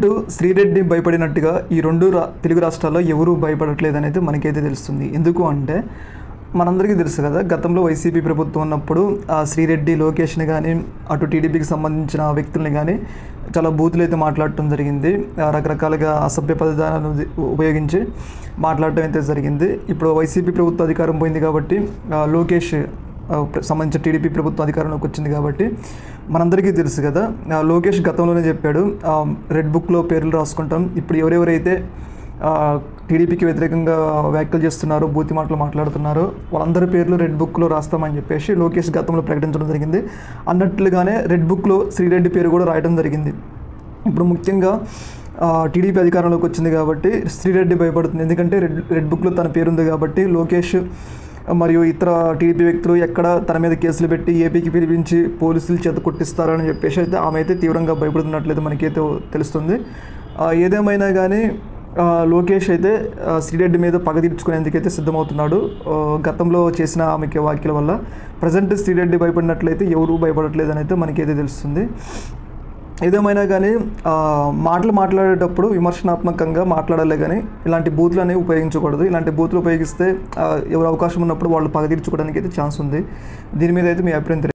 Present Sri Reddy భయపడినట్టుగా ఈ రెండు తెలుగు రాష్ట్రాల్లో ఎవరూ భయపడట్లేదు అనేది మనకైతే తెలుస్తుంది. ఎందుకు అంటే మనందరికీ తెలుసు కదా, గతంలో వైసీపీ ప్రభుత్వం ఉన్నప్పుడు ఆ శ్రీరెడ్డి లోకేష్ని కానీ అటు టీడీపీకి సంబంధించిన వ్యక్తుల్ని కానీ చాలా బూతులు అయితే మాట్లాడటం జరిగింది. రకరకాలుగా అసభ్య పదాలను ఉపయోగించి మాట్లాడటం అయితే జరిగింది. ఇప్పుడు వైసీపీ ప్రభుత్వం అధికారం పోయింది కాబట్టి లోకేష్ సంబంధించిన టీడీపీ ప్రభుత్వం అధికారంలోకి వచ్చింది కాబట్టి మనందరికీ తెలుసు కదా, లోకేష్ గతంలోనే చెప్పాడు రెడ్ బుక్లో పేర్లు రాసుకుంటాం. ఇప్పుడు ఎవరెవరైతే టీడీపీకి వ్యతిరేకంగా వ్యాఖ్యలు చేస్తున్నారో, బూతి మాటలు మాట్లాడుతున్నారో వాళ్ళందరి పేర్లు రెడ్ బుక్లో రాస్తామని చెప్పేసి లోకేష్ గతంలో ప్రకటించడం జరిగింది. అన్నట్లుగానే రెడ్ బుక్లో శ్రీరెడ్డి పేరు కూడా రాయడం జరిగింది. ఇప్పుడు ముఖ్యంగా టీడీపీ అధికారంలోకి వచ్చింది కాబట్టి శ్రీరెడ్డి భయపడుతుంది. ఎందుకంటే రెడ్ బుక్లో తన పేరు ఉంది కాబట్టి లోకేష్ మరియు ఇతర టీడీపీ వ్యక్తులు ఎక్కడ తన మీద కేసులు పెట్టి ఏపీకి పిలిపించి పోలీసులు చేత కొట్టిస్తారని చెప్పేసి అయితే ఆమె అయితే తీవ్రంగా భయపడుతున్నట్లయితే మనకైతే తెలుస్తుంది. ఏదేమైనా కానీ లోకేష్ అయితే శ్రీరెడ్డి మీద పగ తీర్చుకునేందుకైతే సిద్ధమవుతున్నాడు. గతంలో చేసిన ఆమెకి వ్యాఖ్యల వల్ల ప్రజెంట్ శ్రీరెడ్డి భయపడినట్లయితే ఎవరూ భయపడట్లేదు అని అయితే మనకైతే తెలుస్తుంది. ఏదేమైనా కానీ మాట్లాడేటప్పుడు విమర్శనాత్మకంగా మాట్లాడాలి, కానీ ఇలాంటి బూతులు అనేవి ఉపయోగించకూడదు. ఇలాంటి బూతులు ఉపయోగిస్తే ఎవరు అవకాశం ఉన్నప్పుడు వాళ్ళు పగ తీర్చుకోవడానికి అయితే ఛాన్స్ ఉంది. దీని మీద అయితే మీ అభిప్రాయం